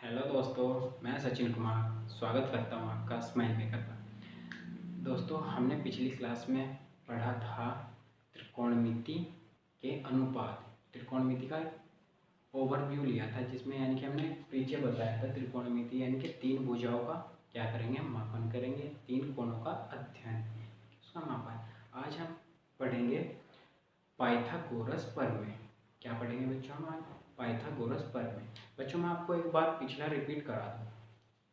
Hello दोस्तों, मैं सचिन कुमार स्वागत करता हूँ आपका स्माइल मेकर पर। दोस्तों, हमने पिछली क्लास में पढ़ा था त्रिकोणमिति के अनुपात। त्रिकोणमिति का ओवरव्यू लिया था, जिसमें यानी कि हमने पीछे बताया था त्रिकोणमिति यानी कि तीन भुजाओं का क्या करेंगे, हम मापन करेंगे। तीन कोणों का अध्ययन, उसका मापन। आज हम पढ़ेंगे पाइथागोरस प्रमेय। क्या पढ़ेंगे बच्चों हम आज? पाइथागोरस प्रमेय। बच्चों, मैं आपको एक बार पिछला रिपीट करा दूँ।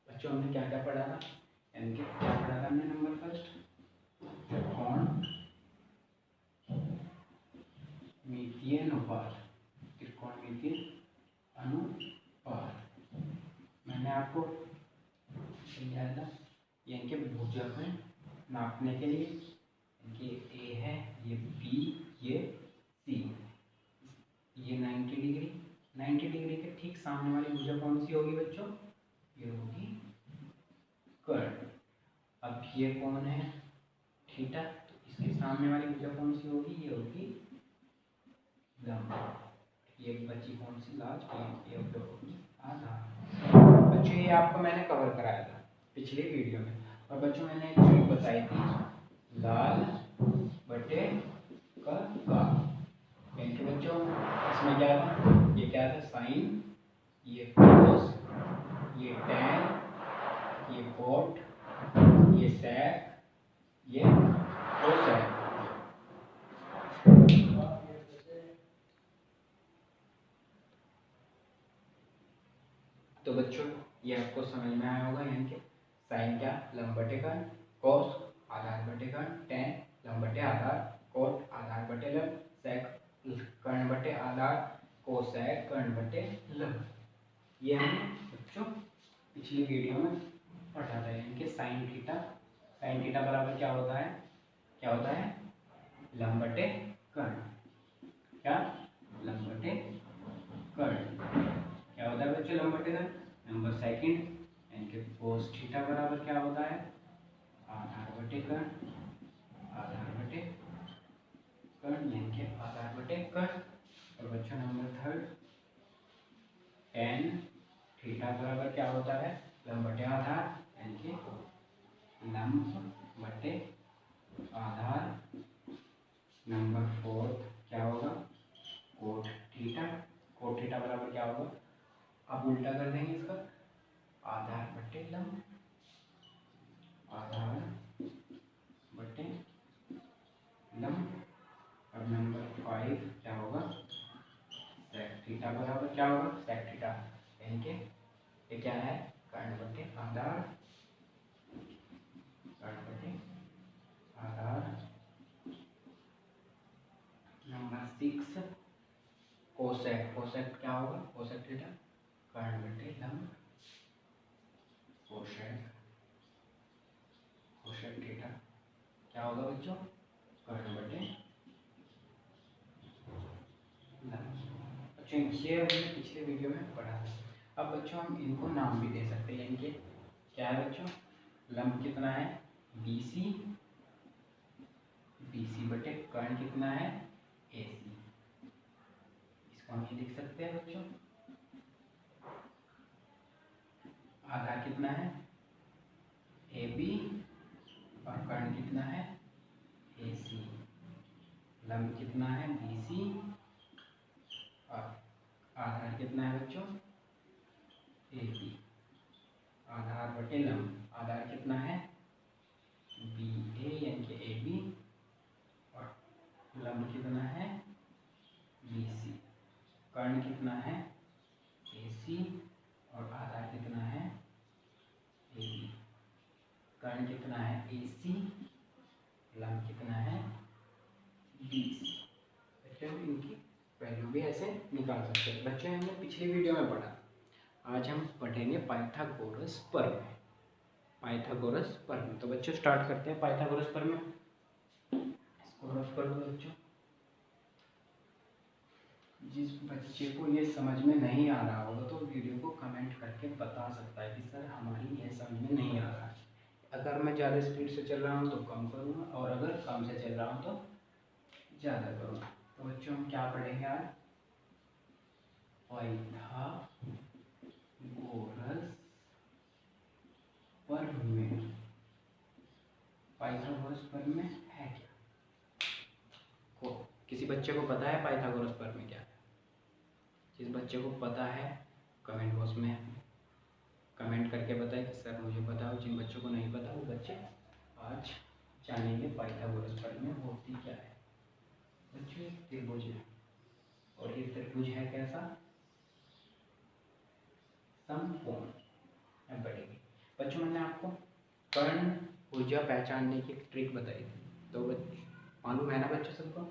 बच्चों, हमने क्या क्या पढ़ा था? यानी कि क्या पढ़ा था हमने? नंबर फर्स्ट, त्रिकोणमितीय अनुपात। त्रिकोणमितीय अनुपात मैंने आपको समझाया था, यानी कि भुजा में नापने के लिए। ये ए है, ये बी, ये सी। ये 90 डिग्री के ठीक सामने वाली भुजा कौन सी होगी बच्चों? ये होगी कर्ण। अब ये कौन है? थीटा। तो इसके सामने वाली भुजा कौन सी होगी? ये होगी लंब। ये बची कौन सी लास्ट? ये होगी आधार। बच्चों, ये आपको मैंने कवर कराया था पिछले वीडियो में। और बच्चों, मैंने एक चीज बताई थी, लाल बटे का। यानी कि बच्चों, इसमें क्या था? ये क्या था? साइन, ये कोस, ये टैन, ये कोट, ये सेक, ये कोसेक। तो बच्चों, ये आपको समझ में आया होगा। यानी कि साइन क्या? लंब बटे कर्ण। कोस आधार बटे कर्ण। टैन लंब बटे आधार। कोट आधार बटे लंब। सेक कर्ण बटे आधार। कोसेक कर्ण बटे लंब। ये हमने बच्चों पिछली वीडियो में पढ़ा था। यानी कि साइन थीटा बराबर क्या होता है? क्या होता है? लंब बटे कर्ण। क्या? लंब बटे कर्ण। क्या होता है बच्चों लंब बटे कर्ण? नंबर सेकंड, यानी कि कोस थीटा बराबर क्या होता है? आधार बटे कर्ण। आधार बटे कर्ण यानी कि आधार बटे कर्ण। और बच्चों नंबर थर्ड, टेन थीटा बराबर क्या होता है? लंब बटे आधार यानी कि लंब बटे आधार। नंबर फोर्थ क्या होगा? Cot theta. कोट थीटा बराबर क्या होगा? आप उल्टा कर देंगे इसका, आधार बटे लंब। आधार बटे लंब। और नंबर 5 क्या होगा? सेक थीटा बराबर क्या होगा? सेक थीटा यानी कि ये क्या है? कर्ण बटे आधार। कर्ण बटे आधार। Number 6 cosec. कोसेक क्या होगा? कोसेक थीटा कर्ण बटे लंब। कोसेक कोसेक थीटा क्या होगा बच्चों? कर्ण बटे लंब। बच्चों, ये हमने पिछले वीडियो में पढ़ा था। अब बच्चों, हम इनको नाम भी दे सकते हैं। यानी कि क्या है बच्चों? लंब कितना है? BC। BC बटे कर्ण कितना है? AC। इसको हम ये लिख सकते हैं बच्चों। आधार कितना है? AB। और कर्ण कितना है? AC। लंब कितना है? BC। और आधार कितना है बच्चों? AB। आधार बटे लंब। आधार कितना है? BA यानी कि AB। और लंब कितना है? BC। कर्ण कितना है? AC। और आधार कितना है? AB। कर्ण कितना है? AC। लंब कितना है? BC। बच्चों, इनकी वैल्यू भी ऐसे निकाल सकते हैं। बच्चों, हमने पिछली वीडियो में पढ़ा। आज हम पढ़ेंगे पाइथागोरस प्रमेय। पाइथागोरस प्रमेय। तो बच्चों, स्टार्ट करते हैं पाइथागोरस प्रमेय। इसको रफ कर दो बच्चों। जिस बच्चे को ये समझ में नहीं आ रहा होगा तो वीडियो को कमेंट करके बता सकता है कि सर हमारी ये समझ में नहीं आ रहा है। अगर मैं ज़्यादा स्पीड से चल रहा हूँ तो कम करूँगा, और अगर कम से चल रहा हूँ तो ज़्यादा करूँगा। तो बच्चों, हम क्या पढ़ेंगे आज? पाइथागोरस पाइथागोरस प्रमेय है क्या? किसी बच्चे को पता है पाइथागोरस प्रमेय क्या है? जिस बच्चे को पता है कमेंट बॉक्स में कमेंट करके बताए कि सर मुझे पता हो। जिन बच्चों को नहीं पता वो बच्चे आज जानेंगे पाइथागोरस प्रमेय होती क्या है। बच्चों एक त्रिभुज है और ये त्रिभुज है कैसा? समकोण है। बढ़ेगी बच्चों, मैंने आपको कर्ण भुजा पहचानने की ट्रिक बताई थी, तो मालूम है ना बच्चों सबको?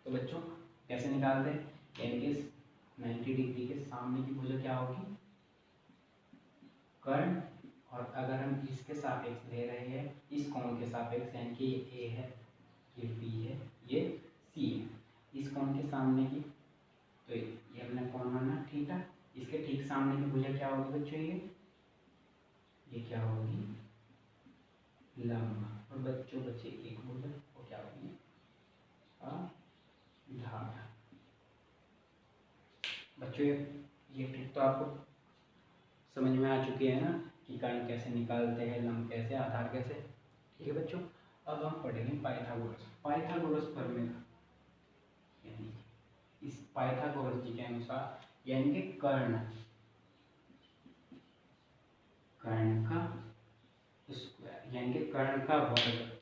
तो बच्चों कैसे निकालते हैं? यानी 90 डिग्री के सामने की भुजा क्या होगी? कर्ण। और अगर हम इसके सापेक्ष ले रहे हैं, इस कोण के सापेक्ष, यानी कि ये ए है, ये बी है, ये सी है, इस कोण के सामने की, तो ये हमने कोण माना थीटा। इसके ठीक सामने की भुजा क्या होगी बच्चों? ये क्या होगी? लंब। और बच्चों बचे एक भुजा, वो क्या होगी? आधार। बच्चों ये ट्रिक तो आपको समझ में आ चुकी है ना कि कर्ण कैसे निकालते हैं, लंब कैसे, आधार कैसे। ठीक है बच्चों, अब हम पढ़ेंगे पाइथागोरस प्रमेय का। यानी इस पाइथागोरस जी के अनुसार, यानी कि कर्ण का स्क्वायर, यानी कि कर्ण का वर्ग,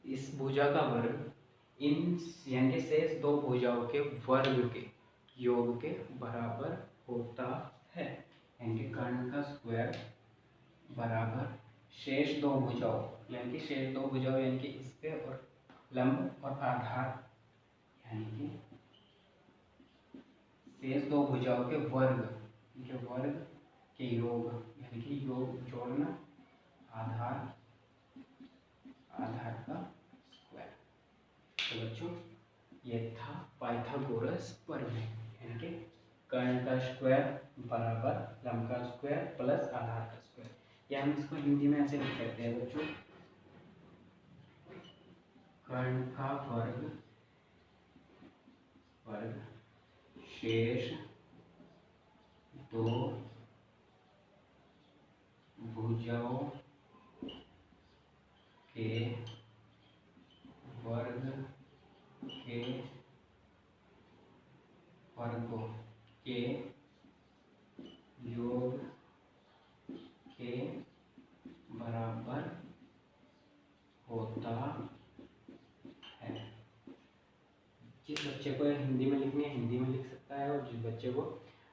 इस भुजा का वर्ग इन यानी कि शेष दो भुजाओं के वर्ग के योग के बराबर होता है। यानी कि कर्ण का स्क्वायर बराबर शेष दो भुजाओं, यानी कि शेष दो भुजाओं यानी कि इस पे और लंब और आधार, यानी कि शेष दो भुजाओं के वर्ग के योग, यानी कि योग जोड़ना आधार का स्क्वायर। तो बच्चों ये था पाइथागोरस प्रमेय, यानी कि कर्ण का स्क्वायर बराबर लंब का स्क्वायर प्लस आधार का स्क्वायर। या हम इसको हिंदी में ऐसे लिख सकते हैं बच्चों, कर्ण का वर्ग शेष दो भुजाओं के वर्ग के वर्गों के योग के बराबर होता है। जिस बच्चे को हिंदी में लिखनी है हिंदी में लिख सकता है, और जिस बच्चे को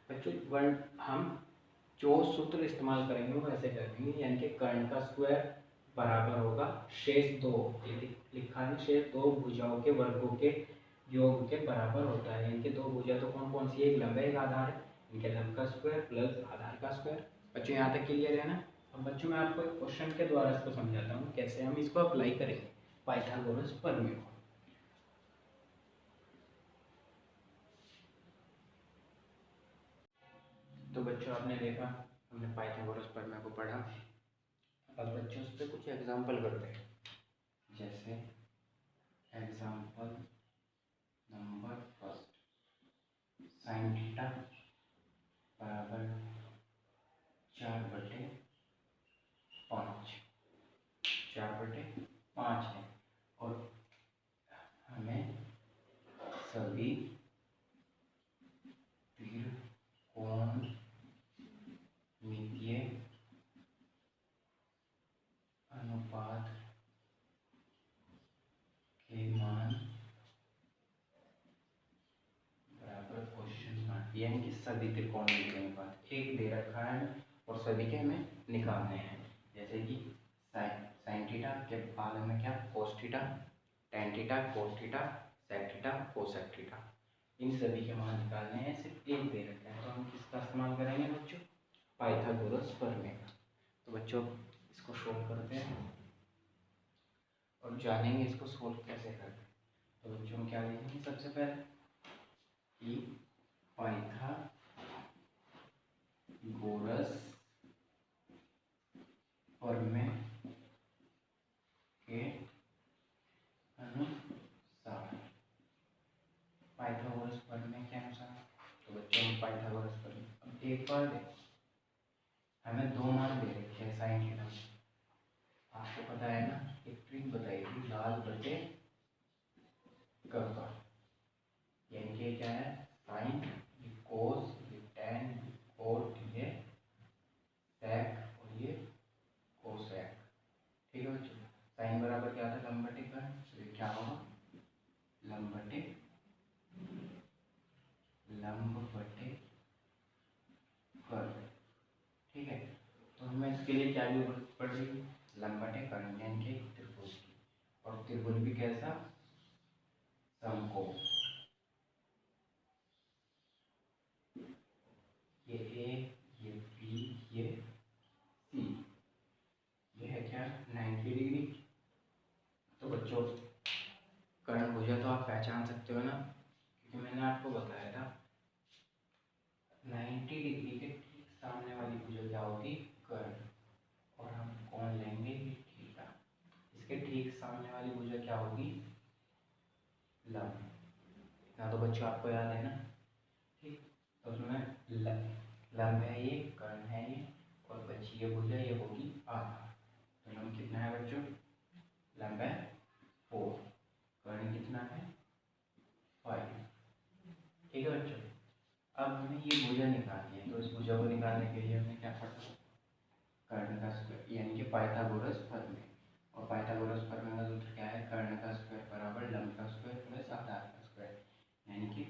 बच्चों वर्ड हम जो सूत्र इस्तेमाल करेंगे वो ऐसे करेंगे, यानी कि कर्ण का स्क्वायर बराबर होगा शेष दो, ये लिखा है, शेष दो भुजाओं के वर्गों के योग के बराबर होता है। यानी कि दो भुजा तो कौन कौन सी है? एक लंब है, एक आधार है, इनके लंब का स्क्वायर प्लस आधार का स्क्वायर। बच्चों यहाँ तक क्लियर है ना? अब बच्चों मैं आपको एक क्वेश्चन के द्वारा इसको समझाता हूँ कैसे हम इसको अप्लाई करेंगे पाइथागोरस प्रमेय को। तो बच्चों आपने देखा, हमने पाइथागोरस प्रमेय को पढ़ा। अब बच्चों उस पर कुछ एग्जाम्पल करते हैं। जैसे example number first, sine theta बराबर 4/5 है, और हमें सभी त्रिकोणमितीय अनुपात के मान बराबर क्वेश्चन मार्क, यानी कि सभी त्रिकोणमितीय अनुपात एक दे रखा है और सभी के हमें निकालने हैं। जैसे कि साइन थीटा के बाद हमें क्या? Cos theta, tan theta, cos theta, sec theta, cosec theta, इन सभी के मान निकालने हैं। सिर्फ एक दे रखा है, तो हम किसका इस्तेमाल करेंगे बच्चों? पाइथागोरस प्रमेय का। तो बच्चों इसको सोल्व करते हैं और जानेंगे इसको सोल्व कैसे करते हैं। तो बच्चों हम क्या लिखेंगे? सबसे पहले कि पाइथागोरस प्रमेय के अनुसार, पाइथागोरस प्रमेय के अनुसार। तो बच्चों हम पाइथागोरस प्रमेय, अब एक बार हमें दो मान दे रखे हैं साइन थीटा, आपको पता है ना, एक ट्रिक बताई थी, लाल बटे कब, यानी कि क्या है, साइन, ये कोस, ये टेन, ये कोट, ये सेक और ये कोसेक। ठीक है बच्चों, साइन बराबर क्या था, लंब बटे कर्ण, तो ये क्या होगा, लंब बटे कर्ण। ठीक है, तो हमें इसके लिए क्या जरूरत पड़ रही है, लंब बटे कर्ण यानी कि त्रिभुज की, और त्रिभुज भी कैसा, समकोण। ये ए, ये बी, ये सी, ये है क्या 90 डिग्री। तो बच्चों कर्ण भुजा तो आप पहचान सकते हो ना, क्योंकि मैंने आपको बताया था 90 डिग्री के ठीक सामने वाली भुजा क्या होगी, कर्ण, और हम कौन लेंगे, थीटा। इसके ठीक सामने वाली भुजा क्या होगी, लंब। इतना तो बच्चों आपको याद है ना। ठीक, तो उसमें लंब है ये, कर्ण है ये, और बची ये भुजा, ये होगी आधार। तो लंब कितना है बच्चों, लंब है 4, कर्ण कितना है 5। ठीक है बच्चों, अब हमें ये भुजा निकालनी है, तो इस भुजा को निकालने के लिए हमें क्या पढ़ना, कर्ण का स्क्वायर यानी कि पाइथागोरस प्रमेय। और पाइथागोरस प्रमेय का सूत्र क्या है, कर्ण का स्क्वायर बराबर लंब का स्क्वायर प्लस आधार का स्क्वायर, यानी कि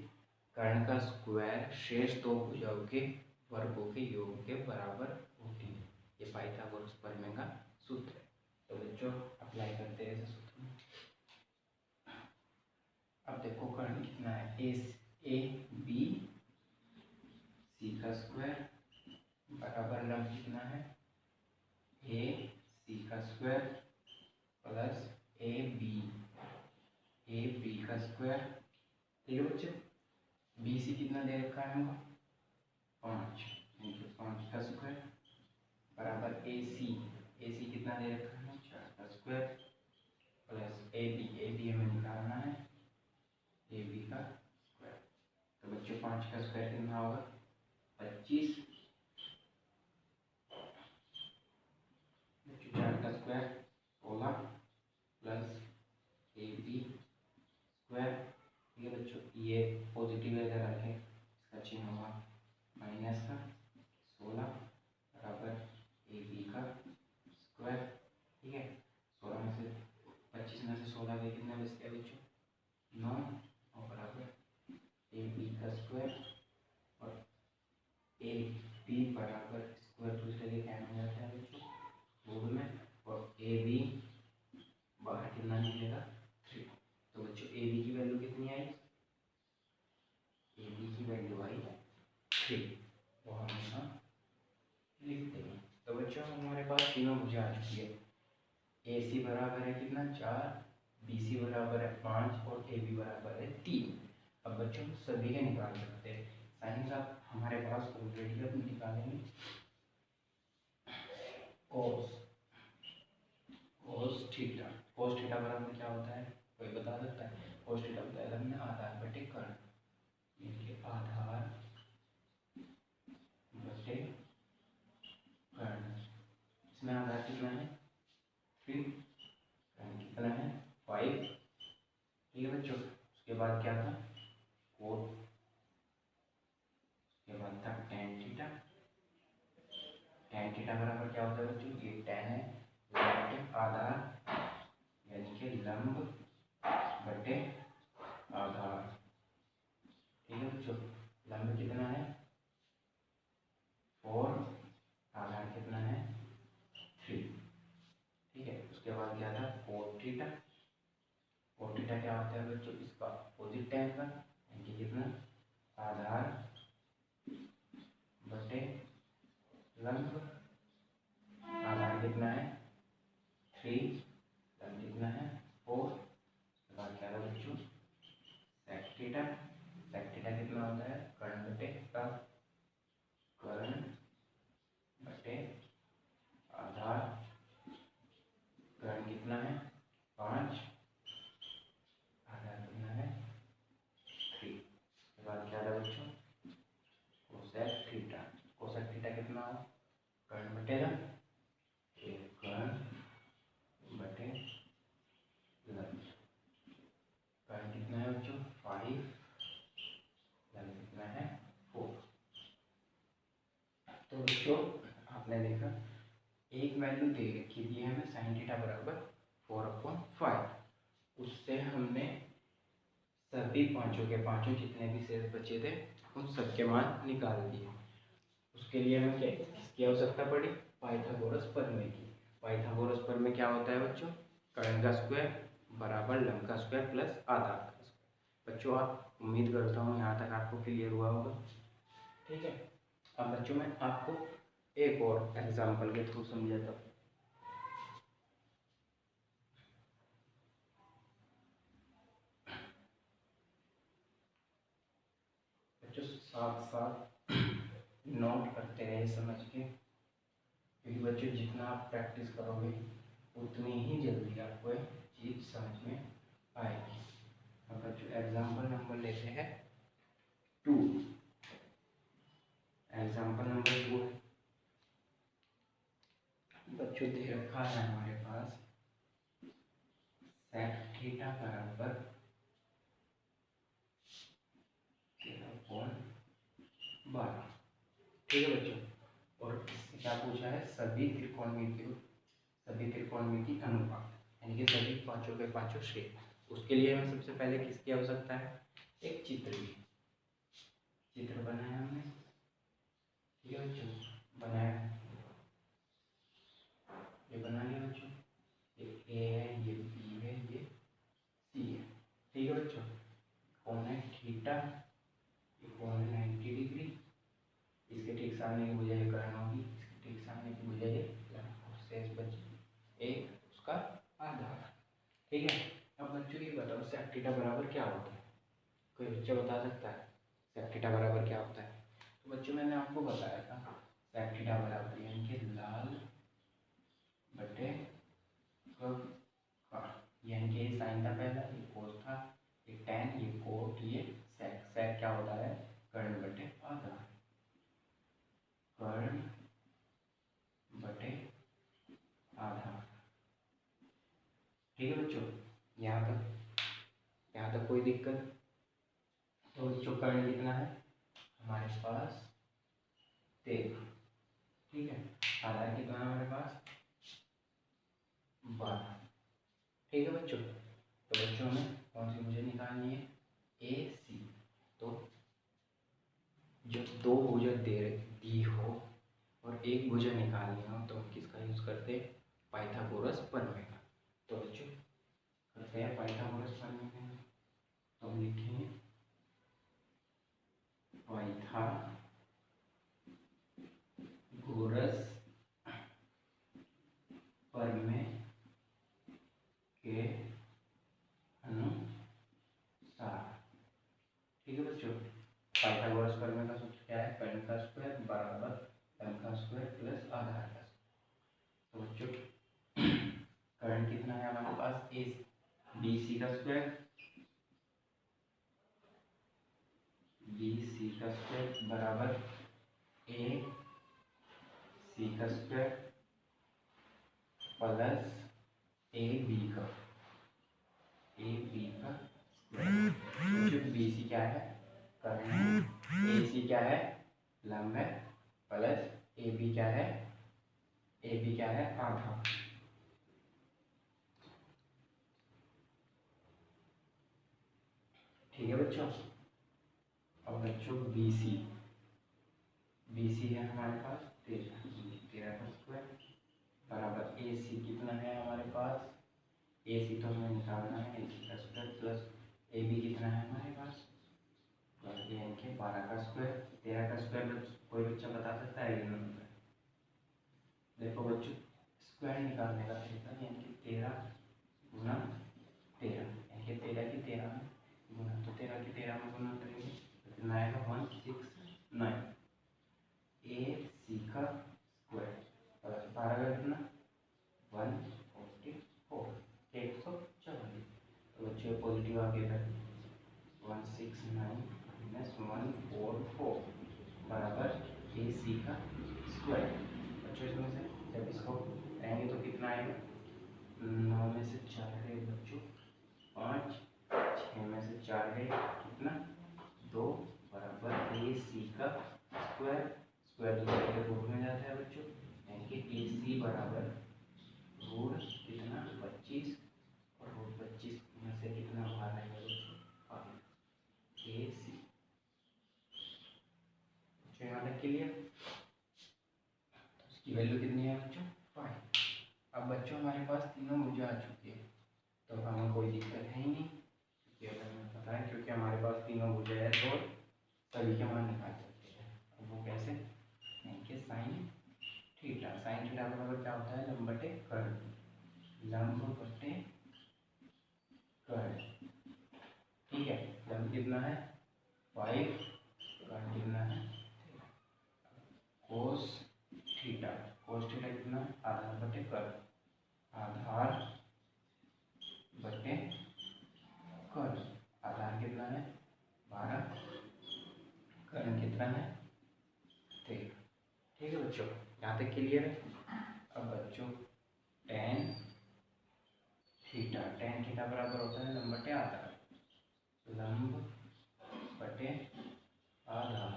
कर्ण का स्क्वायर शेष दो भुजाओं के वर्गों के योग के बराबर होती है। ये पाइथागोरस प्रमेय का सूत्र है। तो बच्चों अप्लाई करते हैं इस सूत्र में। अब देखो कर्ण कितना है, ए बी सी का स्क्वायर बराबर लंब कितना है, ए सी का स्क्वायर प्लस ए बी का स्क्वायर। ठीक है बच्चों, बी सी कितना दे रखा है हमको, 5, इंटू 5 का स्क्वायर बराबर ए सी कितना दे रखा है, 4 का स्क्वायर प्लस ए बी हमें निकालना है, ए बी का स्क्वायर। तो बच्चों 5 का स्क्वायर कितना होगा, 25, 4 का square 16 plus A B square. ठीक है बच्चों, ये पॉजिटिव अगर रखें इसका चिन्ह होगा माइनस का, 16 बराबर ए बी का स्क्वायर। ठीक है, 16 में से 25 में से 16 के कितना बचते हैं बच्चों, 9, और बराबर ए बी का स्क्वायर, और ए बी बराबर स्क्वायर दूसरे के कैंसिल हो जाता है बच्चों रूट में, और ए बी बाहर कितना निकलेगा 3। तो बच्चों ए बी की वैल्यू कितनी आई, ए बी की वैल्यू आई 3, वो हम यहाँ लिख देंगे। तो बच्चों हमारे पास तीनों भुजा आ चुकी है, ए सी बराबर है कितना 4, बी सी बराबर है 5, और ए बी बराबर है 3। अब बच्चों सभी के निकाल सकते हैं, साइन साहब हमारे पास ऑलरेडी अब निकालेंगे कोस थीटा बराबर क्या होता है, कोई बता सकता है, कोस थीटा बताया हमने, आधार बटे कर्ण, यानी कि आधार बटे कर्ण। इसमें आधार कितना है 3, कर्ण कितना है 5। ठीक है बच्चों, उसके बाद क्या था कोट, उसके बाद था tan थीटा बराबर क्या होता है बच्चों, ये tan है बटे आधार यानी कि लंब बटे आधार। ठीक है बच्चों, लंब कितना है 4, आधार कितना है 3। ठीक है, उसके बाद क्या था कोट थीटा क्या होता है बच्चों, इसका अपोजिट tan का, यानी कि कितना आधार बटे लंब, आधार कितना है 3, लंब कितना है 4। उसके बाद क्या था बच्चों sec थीटा कितना होता है कर्ण बटे आधार, कर्ण कितना है 5, आधार कितना है 3। उसके बाद क्या था बच्चों कोसेक थीटा कितना हो कर्ण बटे कर्ण तो बच्चों आपने देखा एक वैल्यू दे रखी थी हमें sin थीटा बराबर 4/5। उससे हमने सभी पांचों के पांचों जितने भी शेष बचे थे उन सबके मान निकाल दिए। उसके लिए हमें किसकी आवश्यकता पड़ी? पाइथागोरस प्रमेय की। पाइथागोरस प्रमेय क्या होता है बच्चों? कर्ण का स्क्वायर बराबर लंब का स्क्वायर प्लस आधार का स्क्वायर। बच्चों आप उम्मीद करता हूँ यहाँ तक आपको क्लियर हुआ होगा। ठीक है, अब बच्चों मैं आपको एक और एग्जाम्पल के थ्रू समझाता हूँ। बच्चों साथ साथ नोट करते रहे समझ के, क्योंकि बच्चों जितना आप प्रैक्टिस करोगे उतनी ही जल्दी आपको एक चीज़ समझ में आएगी। अब बच्चों एग्जाम्पल नंबर लेते हैं 2। एग्जाम्पल नंबर 2 है बच्चों, दे रखा है हमारे पास sec थीटा बराबर 13/12। ठीक है बच्चों, और इससे क्या पूछा है? सभी त्रिकोणमिति अनुपात, यानी कि सभी पांचों के पांचों शेप। उसके लिए हमें सबसे पहले किसकी आवश्यकता है? एक चित्र बनाया हमने। ठीक है बच्चों, बनाया, ये बना लिया बच्चों। ये ए है, ये बी है, ये सी है। ठीक है बच्चों, कोण है थीटा, ये कोण है 90 डिग्री। इसके ठीक सामने की भुजा ये कर्ण होगी, इसके ठीक सामने की भुजा ये लंब, और शेष बच एक उसका आधार। ठीक है, अब बच्चों ये बताओ sec थीटा बराबर क्या होता है? कोई बच्चा बता सकता है sec थीटा बराबर क्या होता है? तो बच्चों मैंने आपको बताया था sec थीटा बराबर यानी कि लाल बटे यानी कि ये साइन था पहला, ये कोस था, ये tan, ये कोट, ये sec। sec क्या होता है? कर्ण बटे आधार, कर्ण बटे आधार। ठीक है बच्चों, यहाँ तक कोई दिक्कत? तो बच्चों कर्ण कितना है हमारे पास? 13। ठीक है, आधार कितना है हमारे पास? 12। ठीक है बच्चों, तो बच्चों हमें कौन सी भुजा निकालनी है? ए सी। तो जब दो भुजा दी हो और एक भुजा निकालनी हो तो हम किसका यूज करते हैं? पाइथागोरस प्रमेय का। तो बच्चों करते हैं पाइथागोरस प्रमेय का। तो हम लिखेंगे पाइथागोरस प्रमेय के अनुसार। ठीक है बच्चों, पाइथागोरस प्रमेय का सूत्र क्या है? कर्ण का स्क्वायर बराबर लंब का स्क्वायर प्लस आधार का स्क्वायर। तो बच्चों कर्ण कितना है हमारे पास? ए बी सी का स्क्वायर, बी सी का स्क्वायर बराबर ए सी का स्क्वायर प्लस ए बी का स्क्वायर। जो बी सी क्या है? कर्ण है। ए सी क्या है? लंब है। प्लस ए बी क्या है? ए बी क्या है? आधा। ठीक है बच्चों, अब बच्चों बी सी है हमारे पास 13 का स्क्वायर बराबर ए सी कितना है हमारे पास? ए सी तो हमें निकालना है, ए सी का स्क्वायर प्लस ए बी कितना है हमारे पास? यानी कि 12 का स्क्वायर। 13 का स्क्वायर कोई बच्चा बता सकता है? देखो बच्चों, स्क्वायर निकालने का तरीका यानी कि 13 गुना 13, यानी कि 13 की 13 में गुना, तो 13 की 13 में गुना करेंगे तो कितना आएगा? 169। ए सी का स्क्वायर प्लस 12 का कितना? 144, 144। तो बच्चों पॉजिटिव आगे है 169 माइनस 144 बराबर ए सी का स्क्वायर। बच्चों इसमें से जब इसको करेंगे तो कितना आएगा? 9 में से 4 है बच्चों 5, 6 में से 4 है कितना? 2 बराबर ए सी का स्क्वायर स्क्वायर तो रूट में जाता है बच्चों, यानी कि AC बराबर रूट कितना 25 और रूट 25 में से कितना बाहर आएगा बच्चों 5 AC। बच्चों यहाँ तक क्लियर? इसकी वैल्यू कितनी है बच्चों 5। अब बच्चों हमारे पास तीनों भुजा आ चुकी है, तो हमें कोई दिक्कत है ही नहीं, क्योंकि अगर हमें पता है क्योंकि हमारे पास तीनों भुजा है तो सभी के मान निकाल सकते हैं। अब वो कैसे? यानी कि साइन थीटा बराबर क्या होता है लंब बटे कर्ण, लंब बटे कर्ण। ठीक है, लंब कितना है 5, कर्ण कितना है कोस थीटा कितना आधार बटे कर्ण, आधार बटे कर्ण, आधार कितना है 12, कर्ण कितना है 13। ठीक है बच्चों, यहाँ तक क्लियर है? अब बच्चों tan थीटा बराबर होता है लंब बटे आधार, लंब बटे आधार।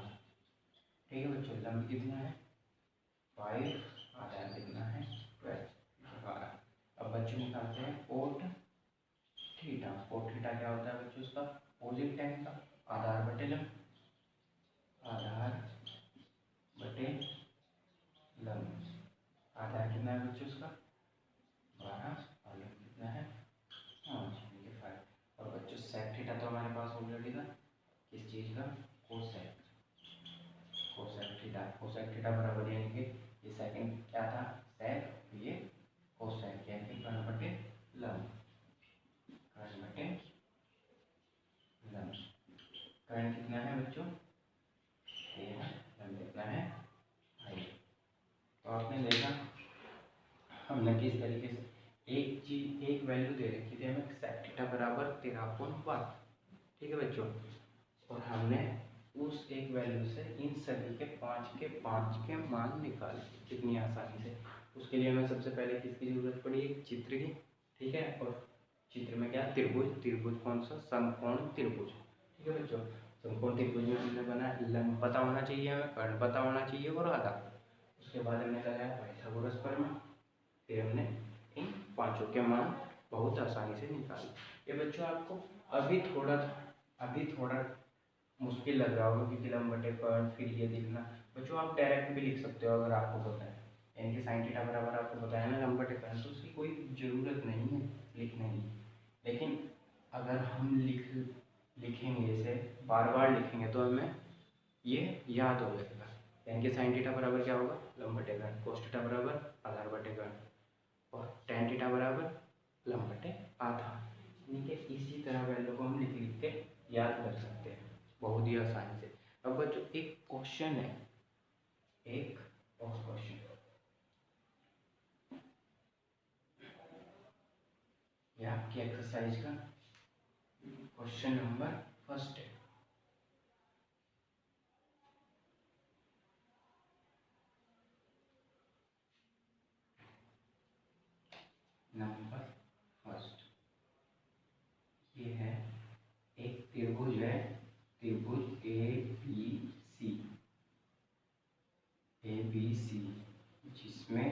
ठीक है बच्चों, लंब कितना है 5, आधार कितना है 12। अब बच्चों निकालते हैं कोट थीटा क्या होता है बच्चों उसका अपोजिट tan का, आधार बटे लंब, आधार बटे लंब। आधार कितना है बच्चों उसका 12 और लंब कितना है 5। और बच्चों सेक थीटा तो हमारे पास ऑलरेडी था, किस चीज़ का कोसेक थीटा बराबर, यानी कि ये सेकंड क्या था सेक, ये कोसेक, यानी कि कर्ण बटे लंब, कर्ण बटे लंब। कर्ण कितना है बच्चों 13, लंब कितना है 5। तो आपने देखा हमने किस तरीके से एक वैल्यू दे रखी थी हमें सेक थीटा बराबर 13/12। ठीक है बच्चों, और हमने उस एक वैल्यू से इन सभी के पाँच के मान निकाले कितनी आसानी से। उसके लिए हमें सबसे पहले किसकी जरूरत पड़ी, एक चित्र की। ठीक है, और चित्र में क्या त्रिभुज कौन सा समकोण त्रिभुज। ठीक है बच्चों, समकोण त्रिभुज में हमने बना लंब पता होना चाहिए, हमें कर्ण पता होना चाहिए और आधार। उसके बाद हमने लगाया पाइथागोरस प्रमेय, फिर हमने इन पांचों के मान बहुत आसानी से निकाले। ये बच्चों आपको अभी थोड़ा मुश्किल लग रहा होगा क्योंकि लंब बटे कर्ण फिर ये लिखना। बच्चों आप डायरेक्ट भी लिख सकते हो अगर आपको पता है, यानी कि साइन थीटा बराबर आपको पता है ना लंब बटे कर्ण, तो उसकी कोई ज़रूरत नहीं है लिखने की। लेकिन अगर हम लिखेंगे इसे बार लिखेंगे तो हमें ये याद हो जाएगा। यानी कि साइन थीटा बराबर क्या होगा लंब बटे कर्ण, कोस थीटा बराबर आधार बटे कर्ण, और tan थीटा बराबर लंब बटे आधार। यानी कि इसी तरह वैल्यू को हम लिख के याद कर सकते हैं बहुत ही आसानी से। अब बच्चों एक क्वेश्चन है, एक और क्वेश्चन, ये आपकी एक्सरसाइज का क्वेश्चन नंबर 1 है। नंबर 1 ये है, एक त्रिभुज है, त्रिभुज ABC जिसमें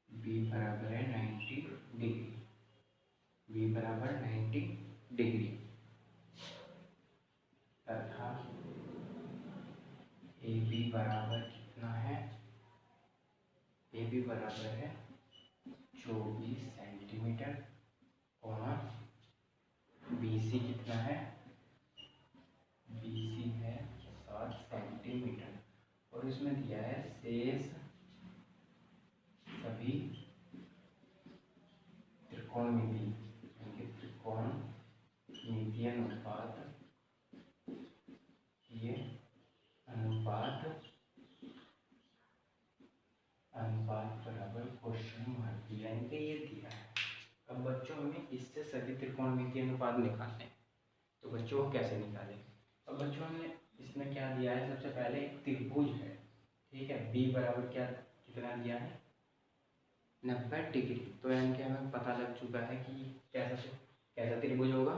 B बराबर है 90 डिग्री, B बराबर 90 डिग्री, अर्थात AB बराबर कितना है, AB बराबर है 24 सेंटीमीटर, और BC कितना है, BC है 7 सेंटीमीटर, और इसमें दिया है शेष सभी त्रिकोणमिति, यानी त्रिकोणमितीय अनुपात, ये अनुपात बराबर क्वेश्चन मार्क, यानी कि ये दिया है। अब बच्चों हमें इससे सभी त्रिकोणमितीय अनुपात निकालने, तो बच्चों को कैसे निकालें। अब बच्चों हमने इसमें क्या दिया है, सबसे पहले एक त्रिभुज है, ठीक है, B बराबर क्या कितना दिया है 90 डिग्री, तो यानी कि हमें पता लग चुका है कि कैसा त्रिभुज होगा,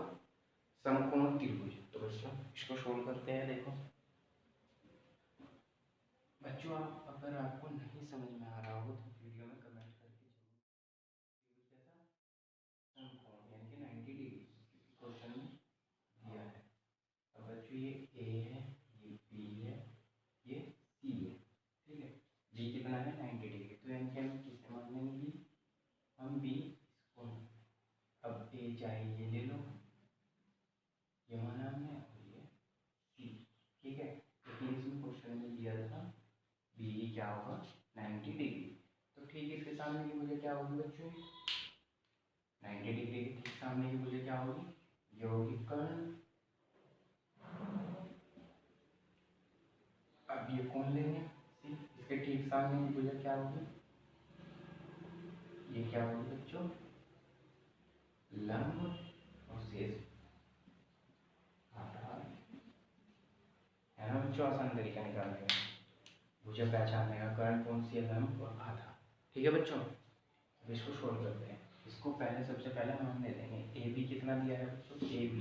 समकोण त्रिभुज। तो बच्चों इसको सोल्व करते हैं। देखो बच्चों, आप अगर आपको नहीं समझ में आ रहा हो तो वीडियो में कमेंट करके जरूर कैसा समकोण यानी कि 90 डिग्री क्वेश्चन में दिया है। अब बच्चों ये ए है, ये बी है, ये सी है, ठीक है। बी कितना है 90 डिग्री, तो यानी कि हम किसे मान लेंगे, हम बी इसको। अब ए चाहे ये ले लो, ये माना हमने, और ये सी, ठीक है। लेकिन इसमें क्वेश्चन में दिया था बी क्या होगा 90 डिग्री। तो ठीक है, इसके सामने की भुजा क्या होगी बच्चों, 90 डिग्री के ठीक सामने की भुजा क्या होगी, ये होगी कर्ण। अब ये कौन लेंगे, सी, इसके ठीक सामने की भुजा क्या होगी, ये क्या होगी बच्चों, लंब और शेष आधार, है ना बच्चों। आसान तरीका निकालने का, भुजा पहचानने का, कर्ण कौन सी है, लंब और आधार, ठीक है बच्चों। अब इसको सोल्व करते हैं। इसको पहले सबसे पहले हम ले लेंगे ए बी कितना दिया है बच्चों, ए बी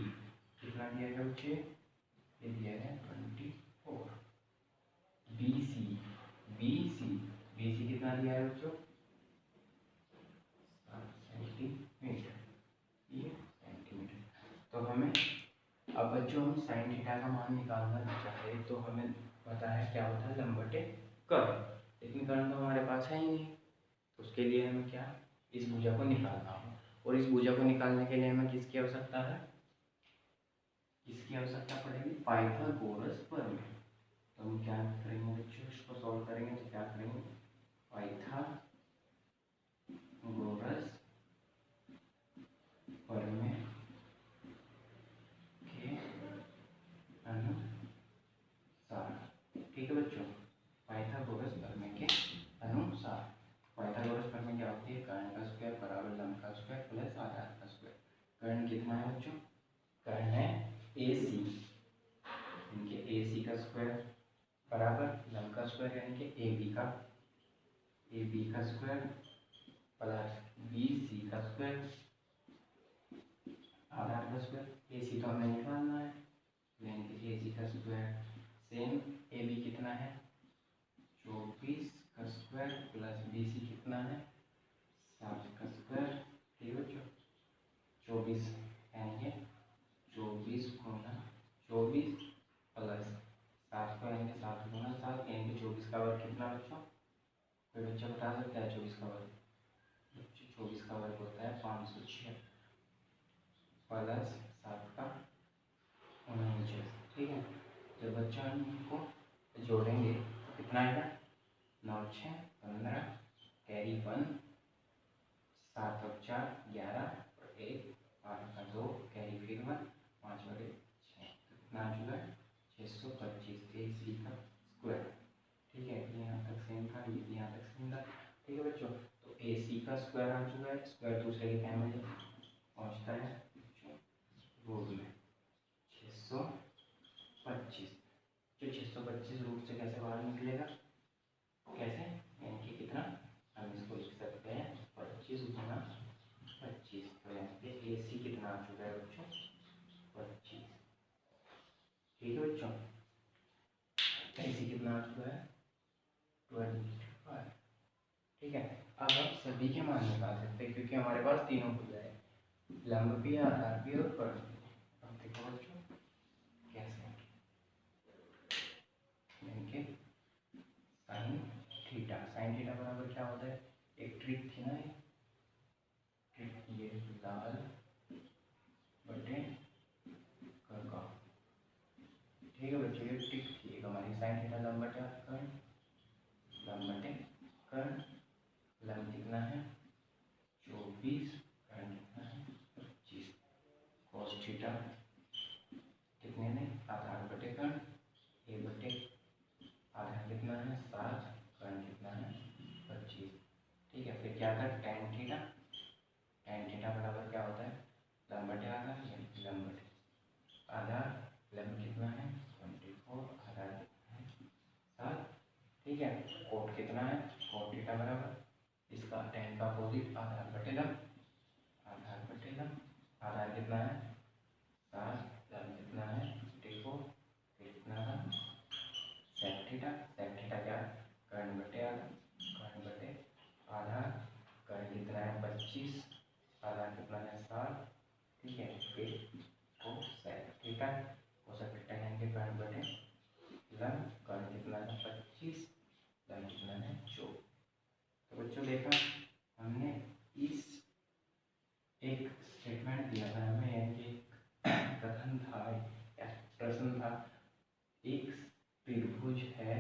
कितना दिया है बच्चे, ये दिया है 24। B C, B C, B C कितना दिया है बच्चों, 7 सेंटीमीटर, ये सेंटीमीटर। तो हमें अब बच्चों हम साइन थीटा का मान निकालना चाहते हैं, तो हमें पता है क्या होता है, लंब बटे कर्ण। लेकिन कर्ण तो हमारे पास है ही नहीं, तो उसके लिए हमें क्या, इस भुजा को निकालना होगा। और इस भुजा को निकालने के लिए हमें किसकी आवश्यकता है, किसकी आवश्यकता पड़ेगी, पाइथागोरस प्रमेय। तो हम क्या करेंगे बच्चों, इसको सॉल्व करेंगे तो क्या करेंगे, पाइथागोरस प्रमेय के अनुसार, ठीक है बच्चों। पाइथागोरस प्रमेय के अनुसार, पाइथागोरस प्रमेय क्या होती है, कर्ण का स्क्वायर बराबर लंब का स्क्वायर प्लस आधार का स्क्वायर। कर्ण कितना है बच्चों, कर्ण है ए सी, इनके ए सी का स्क्वायर बराबर लंब का स्क्वायर यानी कि ए बी का स्क्वायर प्लस बी सी का स्क्वायर आधार का स्क्वायर। ए सी तो हमें निकालना है, यानी कि ए सी का स्क्वायर सेम ए बी कितना है 24 का स्क्वायर प्लस बी सी कितना है 7 का स्क्वायर, ठीक है बच्चों। 24 यानी कि 24 गुना 24 प्लस 7 को यानी कि 7 गुना 7 यानी कि 24 का वर्ग कितना बच्चों, कोई बच्चा बता सकता है 24 का वर्ग, 24 का वर्ग होता है 506 प्लस 7 का 49, ठीक है। जब बच्चा इनको जोड़ेंगे तो कितना आएगा, 9 6 15 कैरी 1 7 और 4 11 और 1 5 का 2 कैरी फिर 1 5 और 1 6, कितना आ चुका है 625 ए सी का स्क्वायर, ठीक है। यहाँ तक सेम था, ये यहाँ तक सेम था, ठीक है बच्चों। तो ए सी का स्क्वायर आ चुका है, स्क्वायर दूसरे के क्या में पहुँचता है रूट में 625। जो 625 रूट से कैसे बाहर निकलेगा, कैसे, यानी कि कितना, हम इसको लिख सकते हैं 25 गुना 25। तो यहाँ पे ए सी कितना आ चुका है बच्चों 25, ठीक है बच्चों। ए सी कितना आ चुका है 25, ठीक है। अब आप सभी के मान निकाल सकते हैं क्योंकि हमारे पास तीनों भुजा है, लंब भी, आधार भी और कर्ण भी। अब देखो बच्चों कैसे, यानी कि साइन थीटा बराबर क्या होता है, एक ट्रिक थी ना, ये लाल बटे कर्का, ठीक है बच्चों। ये ट्रिक थी एक हमारी, साइन थीटा लंब बटे कर्ण, लंब बटे कर्ण, लंब कितना है 24, कर्ण कितना है 25, कॉस थीटा कितने में, आधार बटे कर्ण, ए बटे आधार कितना है 7, कर्ण कितना है 25, ठीक है। फिर क्या था tan थीटा, tan थीटा बराबर क्या होता है लंब बटे आधार, लंब बटे आधार, लंब कितना है 24, आधार कितना है 7, ठीक है। कोट कितना है, कोट थीटा बराबर इसका tan का अपोजिट आधार बटे लंब, आधार बटे लंब, आधार कितना है 7 कर्ण बटे लंब, कर्ण कितना है 25, लंब कितना है 24। तो बच्चों देखा हमने इस एक स्टेटमेंट दिया था हमें, एक कथन था या प्रश्न था, एक त्रिभुज है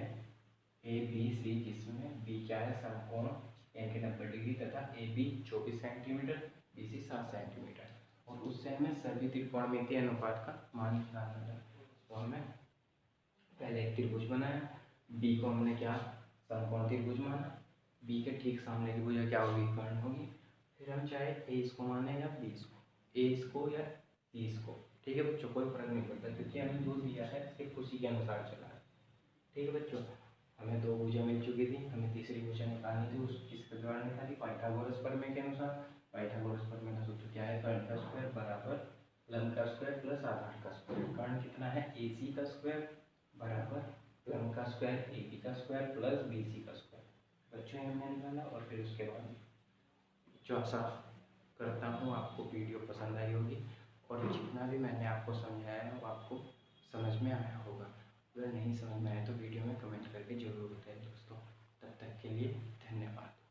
ए बी सी जिसमें बी क्या है समकोण यानी 90 डिग्री तथा A B 24 centimetre B C 7 centimetre, और उससे हमें सभी त्रिकोणमितीय अनुपात का मान निकालना था। तो हमें पहले एक त्रिभुज बनाया, बी को हमने क्या समकोण त्रिभुज माना, बी के ठीक सामने की भुजा क्या होगी कर्ण होगी। फिर हम चाहे ए इसको माने या बी इसको, ए इसको या बी इसको, ठीक है बच्चों कोई फर्क नहीं पड़ता क्योंकि हमें जो दिया है सिर्फ उसी के अनुसार चला है। ठीक है बच्चों, हमें दो भुजा मिल चुकी थी, हमें तीसरी भुजा निकालनी थी, उस किसके द्वारा निकाली पाइथागोरस प्रमेय के अनुसार। पाइथागोरस प्रमेय का सूत्र क्या है, कर्ण का स्क्वायर बराबर लंब का स्क्वायर प्लस आधार का स्क्वायर। कर्ण कितना है ए सी का स्क्वायर बराबर लंब का स्क्वायर ए बी का स्क्वायर प्लस बी सी का स्क्वायर। बच्चों ये हमने निकाला और फिर उसके बाद जो आशा करता हूँ आपको वीडियो पसंद आई होगी और जितना भी मैंने आपको समझाया है वो आपको समझ में आया होगा। अगर नहीं समझ में आया तो वीडियो में कमेंट करके जरूर बताएं दोस्तों। तब तक के लिए धन्यवाद।